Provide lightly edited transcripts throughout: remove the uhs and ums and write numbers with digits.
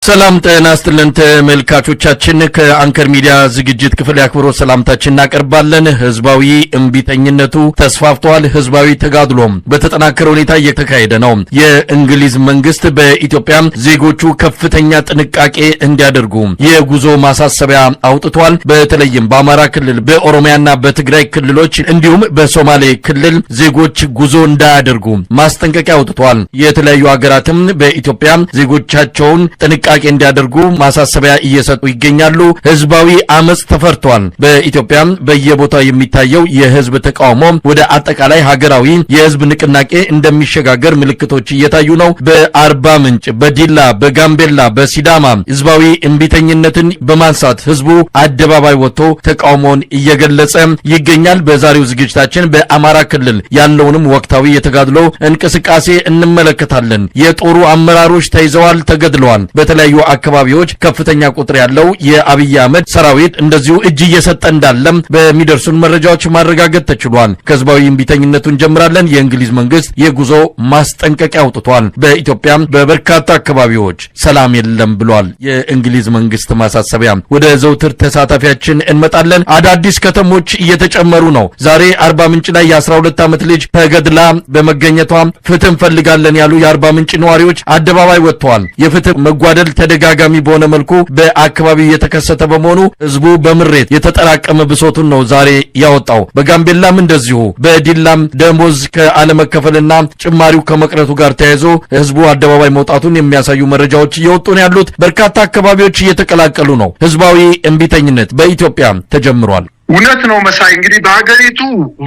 ሰላም ጤና ይስጥልን ተመልካቾቻችን ከአንከር ሚዲያ ዝግጅት ክፍል ያክብሮት ሰላምታችንን እናቀርባለን። ህዝባዊ እምቢተኝነቱ ተስፋፍቷል። ህዝባዊ ተጋድሎም በተጠናከረ ሁኔታ እየተካሄደ ነው። የእንግሊዝ መንግስት በኢትዮጵያ ዜጎቹ ከፍተኛ ጥንቃቄ እንዲያደርጉ የጉዞ ማሳሰቢያ አውጥቷል። በተለይም በአማራ ክልል፣ በኦሮሚያና በትግራይ ክልሎች እንዲሁም በሶማሌ ክልል ዜጎች ጉዞ እንዳያደርጉ ማስጠንቀቂያ አውጥቷል። የተለያዩ ሀገራትም በኢትዮጵያ ዜጎቻቸውን ጥንቃቄ እንዲያደርጉ ማሳሰቢያ እየሰጡ ይገኛሉ። ህዝባዊ አመጽ ተፈርቷል። በኢትዮጵያ በየቦታው የሚታየው የህዝብ ተቃውሞ ወደ አጠቃላይ ሀገራዊ የህዝብ ንቅናቄ እንደሚሸጋገር ምልክቶች እየታዩ ነው። በአርባ ምንጭ፣ በዲላ፣ በጋምቤላ፣ በሲዳማ ህዝባዊ እምቢተኝነትን በማንሳት ህዝቡ አደባባይ ወጥቶ ተቃውሞውን እየገለጸ ይገኛል። በዛሬው ዝግጅታችን በአማራ ክልል ያለውንም ወቅታዊ የተጋድሎ እንቅስቃሴ እንመለከታለን። የጦሩ አመራሮች ተይዘዋል፣ ተገድለዋል። በተለያዩ አካባቢዎች ከፍተኛ ቁጥር ያለው የአብይ አህመድ ሰራዊት እንደዚሁ እጅ እየሰጠ እንዳለም በሚደርሱን መረጃዎች ማረጋገጥ ተችሏል። ከህዝባዊ እምቢተኝነቱ እንጀምራለን። የእንግሊዝ መንግስት የጉዞ ማስጠንቀቂያ አውጥቷል። በኢትዮጵያ በበርካታ አካባቢዎች ሰላም የለም ብሏል። የእንግሊዝ መንግስት ማሳሰቢያ። ወደ ዘውትር ተሳታፊያችን እንመጣለን። አዳዲስ ከተሞች እየተጨመሩ ነው። ዛሬ አርባ ምንጭ ላይ የ12 ዓመት ልጅ ተገድላ በመገኘቷ ፍትህ እንፈልጋለን ያሉ የአርባ ምንጭ ነዋሪዎች አደባባይ ወጥተዋል። የፍትህ መጓደል ተደጋጋሚ በሆነ መልኩ በአካባቢው የተከሰተ በመሆኑ ህዝቡ በምሬት የተጠራቀመ ብሶቱን ነው ዛሬ ያወጣው። በጋምቤላም እንደዚሁ፣ በዲላም ደሞዝ ከአለመከፈልና ጭማሪው ከመቅረቱ ጋር ተያይዞ ህዝቡ አደባባይ መውጣቱን የሚያሳዩ መረጃዎች እየወጡ ነው ያሉት። በርካታ አካባቢዎች እየተቀላቀሉ ነው። ህዝባዊ እምቢተኝነት በኢትዮጵያ ተጀምሯል። እውነት ነው መሳይ። እንግዲህ በሀገሪቱ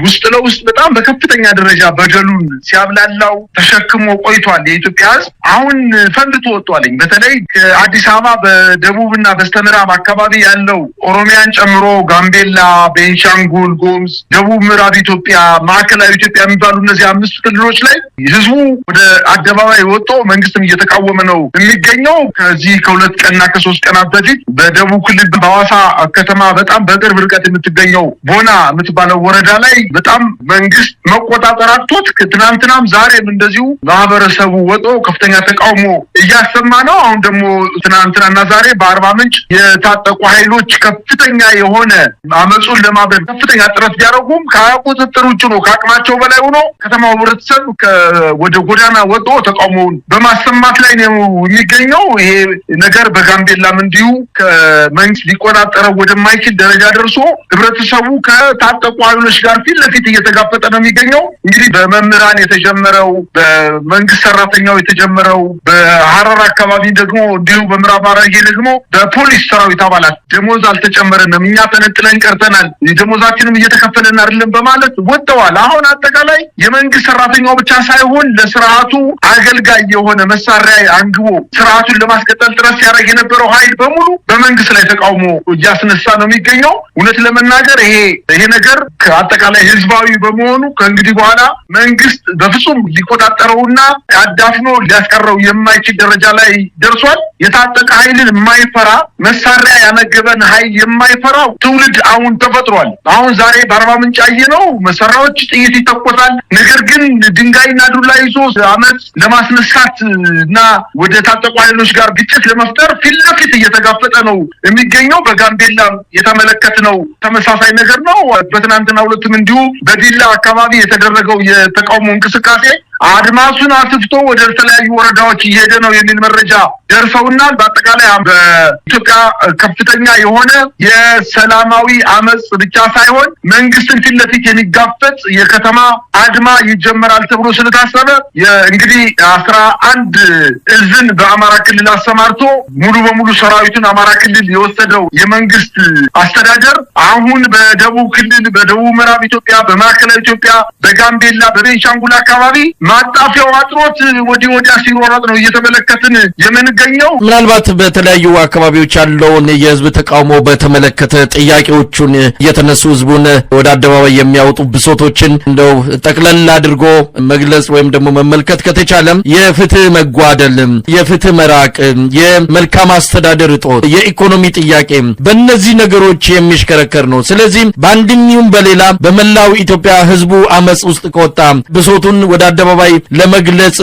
ውስጥ ለውስጥ በጣም በከፍተኛ ደረጃ በደሉን ሲያብላላው ተሸክሞ ቆይቷል። የኢትዮጵያ ህዝብ አሁን ፈንድቶ ወጥቷልኝ። በተለይ ከአዲስ አበባ በደቡብና በስተምዕራብ አካባቢ ያለው ኦሮሚያን ጨምሮ ጋምቤላ፣ ቤንሻንጉል ጉሙዝ፣ ደቡብ ምዕራብ ኢትዮጵያ፣ ማዕከላዊ ኢትዮጵያ የሚባሉ እነዚህ 5 ክልሎች ላይ ህዝቡ ወደ አደባባይ ወጥቶ መንግስትም እየተቃወመ ነው የሚገኘው። ከዚህ ከ2 ቀንና ከ3 ቀናት በፊት በደቡብ ክልል በሐዋሳ ከተማ በጣም በቅርብ ርቀት ገኘው ቦና የምትባለው ወረዳ ላይ በጣም መንግስት መቆጣጠር አጥቶት ትናንትናም ዛሬም እንደዚሁ ማህበረሰቡ ወጦ ከፍተኛ ተቃውሞ እያሰማ ነው። አሁን ደግሞ ትናንትናና ዛሬ በአርባ ምንጭ የታጠቁ ኃይሎች ከፍተኛ የሆነ አመጹን ለማብረድ ከፍተኛ ጥረት ቢያደርጉም ከቁጥጥር ውጭ ነው፣ ከአቅማቸው በላይ ሆኖ ከተማው ህብረተሰብ ወደ ጎዳና ወጦ ተቃውሞውን በማሰማት ላይ ነው የሚገኘው። ይሄ ነገር በጋምቤላም እንዲሁ ከመንግስት ሊቆጣጠረው ወደማይችል ደረጃ ደርሶ ህብረተሰቡ ከታጠቁ ኃይሎች ጋር ፊት ለፊት እየተጋፈጠ ነው የሚገኘው። እንግዲህ በመምህራን የተጀመረው፣ በመንግስት ሰራተኛው የተጀመረው፣ በሐረር አካባቢ ደግሞ እንዲሁ በምዕራብ ሐረርጌ ደግሞ በፖሊስ ሰራዊት አባላት ደሞዝ አልተጨመረንም፣ እኛ ተነጥለን ቀርተናል፣ ደሞዛችንም እየተከፈለን አይደለም በማለት ወጥተዋል። አሁን አጠቃላይ የመንግስት ሰራተኛው ብቻ ሳይሆን ለስርዓቱ አገልጋይ የሆነ መሳሪያ አንግቦ ስርዓቱን ለማስቀጠል ጥረት ሲያደርግ የነበረው ኃይል በሙሉ በመንግስት ላይ ተቃውሞ እያስነሳ ነው የሚገኘው። እውነት ለመናገር ይሄ ነገር ከአጠቃላይ ህዝባዊ በመሆኑ ከእንግዲህ በኋላ መንግስት በፍጹም ሊቆጣጠረውና አዳፍኖ ሊያስቀረው የማይችል ደረጃ ላይ ደርሷል። የታጠቀ ኃይልን የማይፈራ መሳሪያ ያነገበን ኃይል የማይፈራው ትውልድ አሁን ተፈጥሯል። አሁን ዛሬ በአርባ ምንጭ ያየነው መሳሪያዎች፣ ጥይት ይተኮሳል። ነገር ግን ድንጋይና ዱላ ይዞ አመጽ ለማስነሳት እና ወደ ታጠቁ ኃይሎች ጋር ግጭት ለመፍጠር ፊት ለፊት እየተጋፈጠ ነው የሚገኘው። በጋምቤላ የተመለከትነው ተመሳሳይ ነገር ነው። በትናንትናው ዕለትም እንዲሁ በዲላ አካባቢ የተደረገው የተቃውሞ እንቅስቃሴ አድማሱን አስፍቶ ወደ ተለያዩ ወረዳዎች እየሄደ ነው የሚል መረጃ ደርሰውናል። በአጠቃላይ በኢትዮጵያ ከፍተኛ የሆነ የሰላማዊ አመጽ ብቻ ሳይሆን መንግስትን ፊት ለፊት የሚጋፈጥ የከተማ አድማ ይጀመራል ተብሎ ስለታሰበ እንግዲህ 11 እዝን በአማራ ክልል አሰማርቶ ሙሉ በሙሉ ሰራዊቱን አማራ ክልል የወሰደው የመንግስት አስተዳደር አሁን በደቡብ ክልል፣ በደቡብ ምዕራብ ኢትዮጵያ፣ በማዕከላዊ ኢትዮጵያ፣ በጋምቤላ፣ በቤንሻንጉል አካባቢ ማጣፊያው አጥሮት ወዲህ ወዲያ ሲሮራጥ ነው እየተመለከትን የምንገኘው። ምናልባት በተለያዩ አካባቢዎች ያለውን የህዝብ ተቃውሞ በተመለከተ ጥያቄዎቹን እየተነሱ ህዝቡን ወደ አደባባይ የሚያወጡ ብሶቶችን እንደው ጠቅለል አድርጎ መግለጽ ወይም ደግሞ መመልከት ከተቻለም የፍትህ መጓደል፣ የፍትህ መራቅ፣ የመልካም አስተዳደር እጦት፣ የኢኮኖሚ ጥያቄ በእነዚህ ነገሮች የሚሽከረከር ነው። ስለዚህ በአንድም ይሁን በሌላ በመላው ኢትዮጵያ ህዝቡ አመጽ ውስጥ ከወጣ ብሶቱን ወደ አደባባይ በአደባባይ ለመግለጽ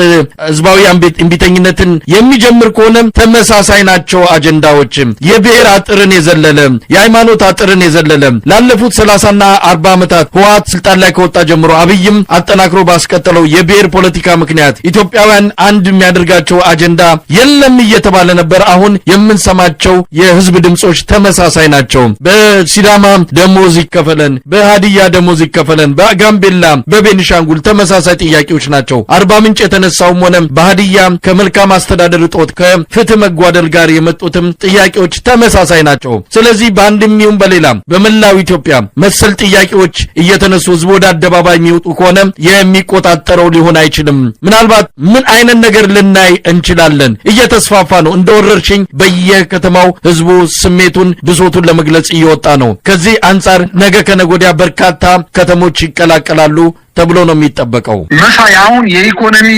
ህዝባዊ እምቢተኝነትን የሚጀምር ከሆነ ተመሳሳይ ናቸው አጀንዳዎች። የብሔር አጥርን የዘለለ የሃይማኖት አጥርን የዘለለ ላለፉት 30ና 40 ዓመታት ህወሓት ስልጣን ላይ ከወጣ ጀምሮ አብይም አጠናክሮ ባስቀጠለው የብሔር ፖለቲካ ምክንያት ኢትዮጵያውያን አንድ የሚያደርጋቸው አጀንዳ የለም እየተባለ ነበር። አሁን የምንሰማቸው የህዝብ ድምጾች ተመሳሳይ ናቸው። በሲዳማ ደሞዝ ይከፈለን፣ በሃዲያ ደሞዝ ይከፈለን፣ በጋምቤላ በቤኒሻንጉል ተመሳሳይ ጥያቄዎች ናቸው። አርባ ምንጭ የተነሳውም ሆነ በሃዲያ ከመልካም አስተዳደር እጦት ከፍትህ መጓደል ጋር የመጡትም ጥያቄዎች ተመሳሳይ ናቸው። ስለዚህ በአንድም ይሁን በሌላ በመላው ኢትዮጵያ መሰል ጥያቄዎች እየተነሱ ህዝብ ወደ አደባባይ የሚወጡ ከሆነ የሚቆጣጠረው ሊሆን አይችልም። ምናልባት ምን አይነት ነገር ልናይ እንችላለን? እየተስፋፋ ነው። እንደ ወረርሽኝ በየከተማው ህዝቡ ስሜቱን ብሶቱን ለመግለጽ እየወጣ ነው። ከዚህ አንጻር ነገ ከነገ ወዲያ በርካታ ከተሞች ይቀላቀላሉ ተብሎ ነው የሚጠበቀው። መሳይ አሁን የኢኮኖሚ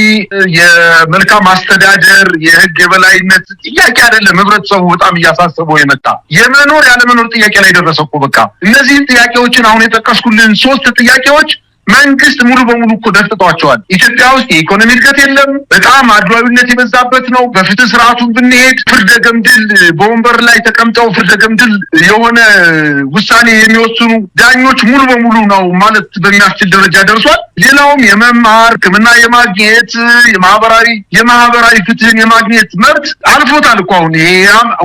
የመልካም አስተዳደር የህግ የበላይነት ጥያቄ አይደለም ህብረተሰቡ በጣም እያሳሰበው የመጣ የመኖር ያለመኖር ጥያቄ ላይ ደረሰው እኮ በቃ እነዚህን ጥያቄዎችን አሁን የጠቀስኩልን 3 ጥያቄዎች መንግስት ሙሉ በሙሉ እኮ ደፍጥጧቸዋል። ኢትዮጵያ ውስጥ የኢኮኖሚ እድገት የለም፣ በጣም አድሏዊነት የበዛበት ነው። በፍትህ ስርዓቱን ብንሄድ ፍርደ ገምድል በወንበር ላይ ተቀምጠው ፍርደ ገምድል የሆነ ውሳኔ የሚወስኑ ዳኞች ሙሉ በሙሉ ነው ማለት በሚያስችል ደረጃ ደርሷል። ሌላውም የመማር ሕክምና የማግኘት የማህበራዊ ፍትህን የማግኘት መብት አልፎታል እኮ አሁን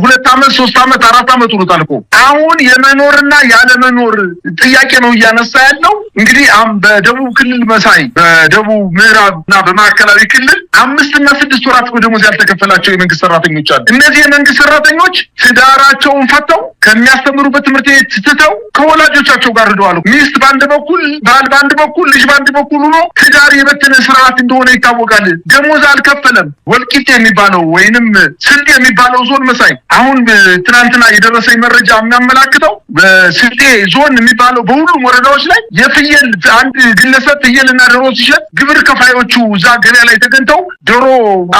2 ዓመት 3 ዓመት 4 ዓመት ሆኖታል እኮ። አሁን የመኖርና ያለመኖር ጥያቄ ነው እያነሳ ያለው። እንግዲህ በደቡብ ክልል መሳይ በደቡብ ምዕራብና በማዕከላዊ ክልል 5 እና 6 ወራት በደሞዝ ያልተከፈላቸው የመንግስት ሰራተኞች አሉ። እነዚህ የመንግስት ሰራተኞች ትዳራቸውን ፈተው ከሚያስተምሩበት ትምህርት ቤት ትተው ከወላጆቻቸው ጋር ሄደዋል። ሚስት በአንድ በኩል ባል በአንድ በኩል ልጅ በአንድ በኩል ሆኖ ትዳር የበተነ ስርዓት እንደሆነ ይታወቃል። ደሞዝ አልከፈለም። ወልቂጤ የሚባለው ወይንም ስልጤ የሚባለው ዞን መሳይ አሁን ትናንትና የደረሰኝ መረጃ የሚያመላክተው በስልጤ ዞን የሚባለው በሁሉም ወረዳዎች ላይ የፍየል አንድ ግለሰብ ፍየልና ዶሮ ሲሸጥ ግብር ከፋዮቹ እዛ ገበያ ላይ ተገኝተው ዶሮ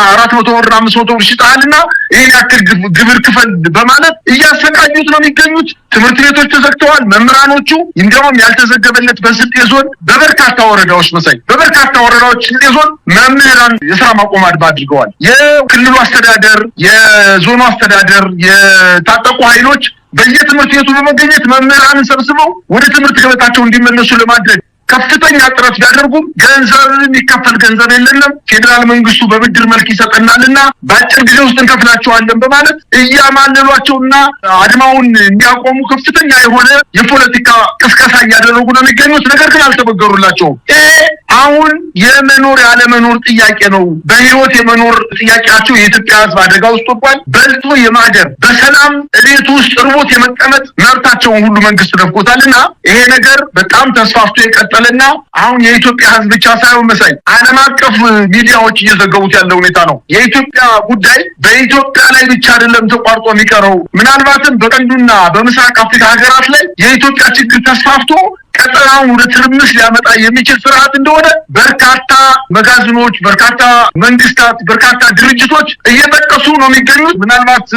400 ብር 500 ብር ሽጣልና ይሄን ያክል ግብር ክፈል በማለት እያሰቃዩት ነው የሚገኙት። ትምህርት ቤቶች ተዘግተዋል። መምህራኖቹ እንደውም ያልተዘገበለት በስልጤ ዞን በበርካታ ወረዳዎች መሳይ በበርካታ ወረዳዎች ስልጤ ዞን መምህራን የሥራ ማቆም አድማ አድርገዋል። የክልሉ አስተዳደር የዞኑ አስተዳደር የታጠቁ ኃይሎች በየትምህርት ቤቱ በመገኘት መምህራንን ሰብስበው ወደ ትምህርት ገበታቸው እንዲመለሱ ለማድረግ ከፍተኛ ጥረት ቢያደርጉም ገንዘብን ይከፈል ገንዘብ የለንም፣ ፌደራል መንግስቱ በብድር መልክ ይሰጠናልና በአጭር ጊዜ ውስጥ እንከፍላቸዋለን በማለት እያማለሏቸውና አድማውን እንዲያቆሙ ከፍተኛ የሆነ የፖለቲካ ቅስቀሳ እያደረጉ ነው የሚገኙት። ነገር ግን አልተበገሩላቸውም። አሁን የመኖር ያለመኖር ጥያቄ ነው። በህይወት የመኖር ጥያቄያቸው የኢትዮጵያ ህዝብ አደጋ ውስጥ ወድቋል። በልቶ የማደር በሰላም ቤት ውስጥ ርቦት የመቀመጥ መብታቸውን ሁሉ መንግስት ነፍጎታልና ይሄ ነገር በጣም ተስፋፍቶ የቀጠለና አሁን የኢትዮጵያ ህዝብ ብቻ ሳይሆን መሳይ ዓለም አቀፍ ሚዲያዎች እየዘገቡት ያለው ሁኔታ ነው። የኢትዮጵያ ጉዳይ በኢትዮጵያ ላይ ብቻ አይደለም ተቋርጦ የሚቀረው። ምናልባትም በቀንዱና በምስራቅ አፍሪካ ሀገራት ላይ የኢትዮጵያ ችግር ተስፋፍቶ ቀጠናውን ወደ ትርምስ ሊያመጣ የሚችል ስርዓት እንደሆነ በርካታ መጋዘኖች፣ በርካታ መንግስታት፣ በርካታ ድርጅቶች እየጠቀሱ ነው የሚገኙት። ምናልባት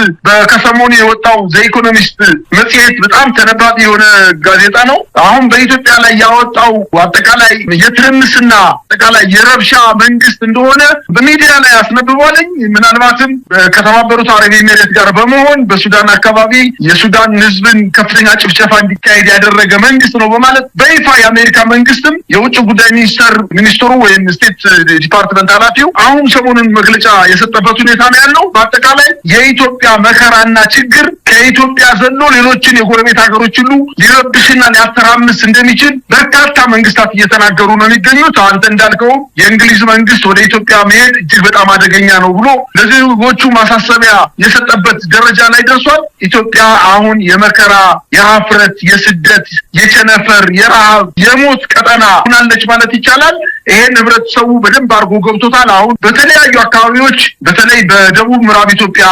ከሰሞኑ የወጣው ዘ ኢኮኖሚስት መጽሔት በጣም ተነባቢ የሆነ ጋዜጣ ነው። አሁን በኢትዮጵያ ላይ ያወጣው አጠቃላይ የትርምስና አጠቃላይ የረብሻ መንግስት እንደሆነ በሚዲያ ላይ አስነብቧልኝ። ምናልባትም ከተባበሩት አረብ ኤሚሬት ጋር በመሆን በሱዳን አካባቢ የሱዳን ህዝብን ከፍተኛ ጭፍጨፋ እንዲካሄድ ያደረገ መንግስት ነው በማለት በይፋ የአሜሪካ መንግስትም የውጭ ጉዳይ ሚኒስትሩ ወይም ስቴት ዲፓርትመንት ኃላፊው አሁን ሰሞኑን መግለጫ የሰጠበት ሁኔታ ነው ያለው። በአጠቃላይ የኢትዮጵያ መከራና ችግር ከኢትዮጵያ ዘሎ ሌሎችን የጎረቤት ሀገሮች ሁሉ ሊረብሽና ሊያተራምስ እንደሚችል በርካታ መንግስታት እየተናገሩ ነው የሚገኙት። አንተ እንዳልከው የእንግሊዝ መንግስት ወደ ኢትዮጵያ መሄድ እጅግ በጣም አደገኛ ነው ብሎ ለዜጎቹ ማሳሰቢያ የሰጠበት ደረጃ ላይ ደርሷል። ኢትዮጵያ አሁን የመከራ የሀፍረት የስደት የቸነፈር የረሃብ የሞት ቀጠና ሆናለች ማለት ይቻላል። ይሄን ህብረተሰቡ በደንብ አድርጎ ገብቶታል። አሁን በተለያዩ አካባቢዎች በተለይ በደቡብ ምዕራብ ኢትዮጵያ፣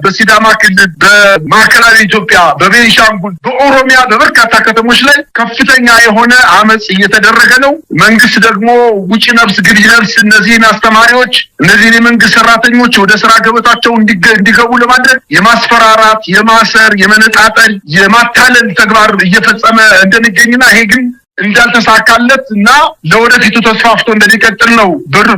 በሲዳማ ክልል፣ በማዕከላዊ ኢትዮጵያ፣ በቤኒሻንጉል፣ በኦሮሚያ በበርካታ ከተሞች ላይ ከፍተኛ የሆነ አመጽ እየተደረገ ነው። መንግስት ደግሞ ውጪ ነፍስ ግቢ ነፍስ እነዚህን አስተማሪዎች እነዚህን የመንግስት ሰራተኞች ወደ ስራ ገበታቸው እንዲገቡ ለማድረግ የማስፈራራት፣ የማሰር፣ የመነጣጠል፣ የማታለል ተግባር እየፈጸመ እንደሚገኝና ይሄ ግን እንዳልተሳካለት እና ለወደፊቱ ተስፋፍቶ እንደሚቀጥል ነው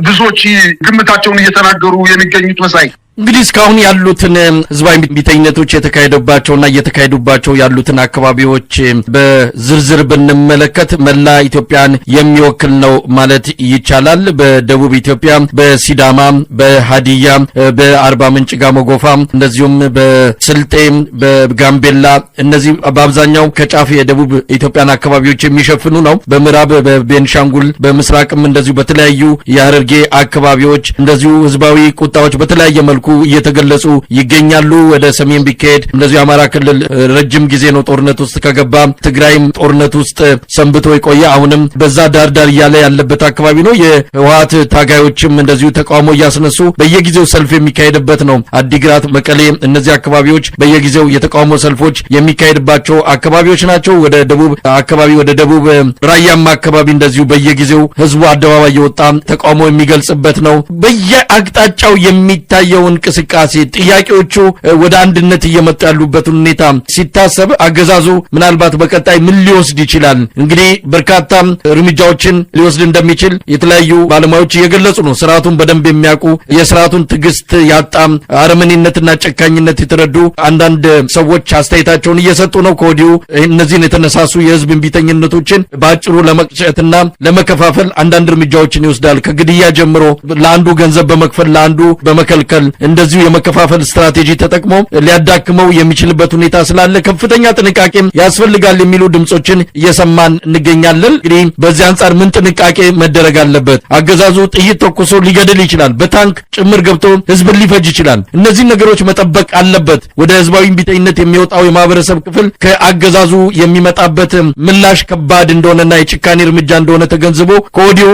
ብዙዎች ግምታቸውን እየተናገሩ የሚገኙት መሳይ። እንግዲህ እስካሁን ያሉትን ህዝባዊ እምቢተኝነቶች የተካሄደባቸውና እየተካሄዱባቸው ያሉትን አካባቢዎች በዝርዝር ብንመለከት መላ ኢትዮጵያን የሚወክል ነው ማለት ይቻላል። በደቡብ ኢትዮጵያ በሲዳማ፣ በሃዲያ፣ በአርባ ምንጭ ጋሞ ጎፋ፣ እንደዚሁም በስልጤ፣ በጋምቤላ እነዚህ በአብዛኛው ከጫፍ የደቡብ ኢትዮጵያን አካባቢዎች የሚሸፍኑ ነው። በምዕራብ በቤንሻንጉል፣ በምስራቅም እንደዚሁ በተለያዩ የሐረርጌ አካባቢዎች እንደዚሁ ህዝባዊ ቁጣዎች በተለያየ መልኩ እየተገለጹ ይገኛሉ። ወደ ሰሜን ቢካሄድ እንደዚሁ የአማራ ክልል ረጅም ጊዜ ነው ጦርነት ውስጥ ከገባ፣ ትግራይም ጦርነት ውስጥ ሰንብቶ የቆየ አሁንም በዛ ዳርዳር እያለ ያለበት አካባቢ ነው። የህወሓት ታጋዮችም እንደዚሁ ተቃውሞ እያስነሱ በየጊዜው ሰልፍ የሚካሄድበት ነው። አዲግራት፣ መቀሌ እነዚህ አካባቢዎች በየጊዜው የተቃውሞ ሰልፎች የሚካሄድባቸው አካባቢዎች ናቸው። ወደ ደቡብ አካባቢ ወደ ደቡብ ራያማ አካባቢ እንደዚሁ በየጊዜው ህዝቡ አደባባይ የወጣ ተቃውሞ የሚገልጽበት ነው። በየአቅጣጫው የሚታየው እንቅስቃሴ ጥያቄዎቹ ወደ አንድነት እየመጡ ያሉበትን ሁኔታ ሲታሰብ አገዛዙ ምናልባት በቀጣይ ምን ሊወስድ ይችላል? እንግዲህ በርካታ እርምጃዎችን ሊወስድ እንደሚችል የተለያዩ ባለሙያዎች እየገለጹ ነው። ስርዓቱን በደንብ የሚያውቁ የስርዓቱን ትዕግስት ያጣ አረመኔነትና ጨካኝነት የተረዱ አንዳንድ ሰዎች አስተያየታቸውን እየሰጡ ነው። ከወዲሁ እነዚህን የተነሳሱ የህዝብ እምቢተኝነቶችን በአጭሩ ለመቅጨትና ለመከፋፈል አንዳንድ እርምጃዎችን ይወስዳል። ከግድያ ጀምሮ ለአንዱ ገንዘብ በመክፈል ለአንዱ በመከልከል እንደዚሁ የመከፋፈል ስትራቴጂ ተጠቅሞ ሊያዳክመው የሚችልበት ሁኔታ ስላለ ከፍተኛ ጥንቃቄ ያስፈልጋል የሚሉ ድምጾችን እየሰማን እንገኛለን። እንግዲህ በዚህ አንጻር ምን ጥንቃቄ መደረግ አለበት? አገዛዙ ጥይት ተኩሶ ሊገድል ይችላል። በታንክ ጭምር ገብቶ ህዝብን ሊፈጅ ይችላል። እነዚህ ነገሮች መጠበቅ አለበት። ወደ ህዝባዊ እምቢተኝነት የሚወጣው የማህበረሰብ ክፍል ከአገዛዙ የሚመጣበት ምላሽ ከባድ እንደሆነና የጭካኔ እርምጃ እንደሆነ ተገንዝቦ ከወዲሁ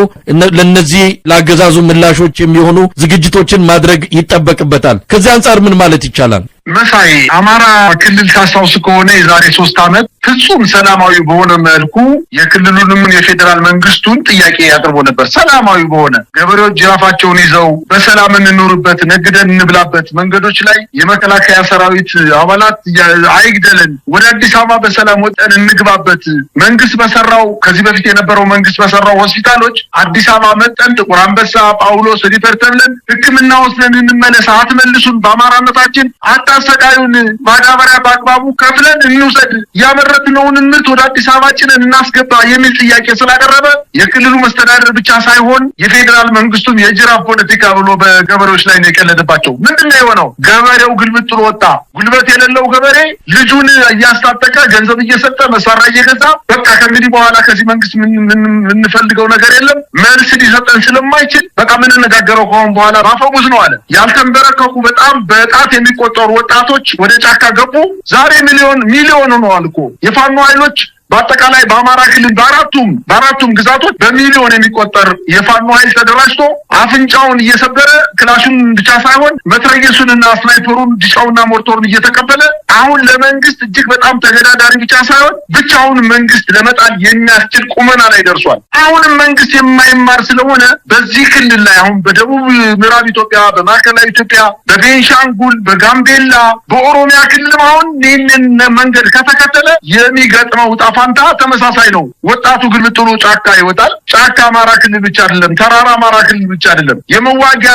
ለነዚህ ለአገዛዙ ምላሾች የሚሆኑ ዝግጅቶችን ማድረግ ይጠበቅበታል። ከዚህ አንጻር ምን ማለት ይቻላል? መሳይ አማራ ክልል ታስታውስ ከሆነ የዛሬ 3 ዓመት ፍጹም ሰላማዊ በሆነ መልኩ የክልሉንም የፌዴራል መንግስቱን ጥያቄ ያቀርቦ ነበር። ሰላማዊ በሆነ ገበሬዎች ጅራፋቸውን ይዘው በሰላም እንኖርበት፣ ነግደን እንብላበት፣ መንገዶች ላይ የመከላከያ ሰራዊት አባላት አይግደልን፣ ወደ አዲስ አበባ በሰላም ወጠን እንግባበት፣ መንግስት በሰራው ከዚህ በፊት የነበረው መንግስት በሰራው ሆስፒታሎች አዲስ አበባ መጠን ጥቁር አንበሳ፣ ጳውሎስ ሪፈር ተብለን ሕክምና ወስደን እንመለስ፣ አትመልሱን፣ በአማራነታችን አታሰቃዩን፣ ማዳበሪያ በአግባቡ ከፍለን እንውሰድ፣ ያመረትነውን ምርት ወደ አዲስ አበባ ጭነን እናስገባ የሚል ጥያቄ ስላቀረበ የክልሉ መስተዳደር ብቻ ሳይሆን የፌዴራል መንግስቱም የጅራፍ ፖለቲካ ብሎ በገበሬዎች ላይ ነው የቀለደባቸው። ምንድነው የሆነው? ገበሬው ግልብጥ ብሎ ወጣ። ጉልበት የሌለው ገበሬ ልጁን እያስታጠቀ ገንዘብ እየሰጠ መሳሪያ እየገዛ በቃ ከእንግዲህ በኋላ ከዚህ መንግስት የምንፈልገው ነገር የለም፣ መልስ ሊሰጠን ስለማይችል በቃ የምንነጋገረው ከሆነ በኋላ ባፈሙዝ ነው አለ። ያልተንበረከኩ በጣም በጣት የሚቆጠሩ ወጣቶች ወደ ጫካ ገቡ። ዛሬ ሚሊዮን ሆነዋል እኮ የፋኖ ኃይሎች በአጠቃላይ በአማራ ክልል በአራቱም ግዛቶች በሚሊዮን የሚቆጠር የፋኖ ኃይል ተደራጅቶ አፍንጫውን እየሰበረ ክላሹን ብቻ ሳይሆን መትረየሱንና ስናይፐሩን ዲሻውና ሞርቶሩን እየተቀበለ አሁን ለመንግስት እጅግ በጣም ተገዳዳሪ ብቻ ሳይሆን ብቻውን መንግስት ለመጣል የሚያስችል ቁመና ላይ ደርሷል። አሁንም መንግስት የማይማር ስለሆነ በዚህ ክልል ላይ አሁን በደቡብ ምዕራብ ኢትዮጵያ፣ በማዕከላዊ ኢትዮጵያ፣ በቤንሻንጉል፣ በጋምቤላ፣ በኦሮሚያ ክልል አሁን ይህንን መንገድ ከተከተለ የሚገጥመው ፋንታ ተመሳሳይ ነው። ወጣቱ ግልብጥ ብሎ ጫካ ይወጣል። ጫካ አማራ ክልል ብቻ አይደለም፣ ተራራ አማራ ክልል ብቻ አይደለም። የመዋጊያ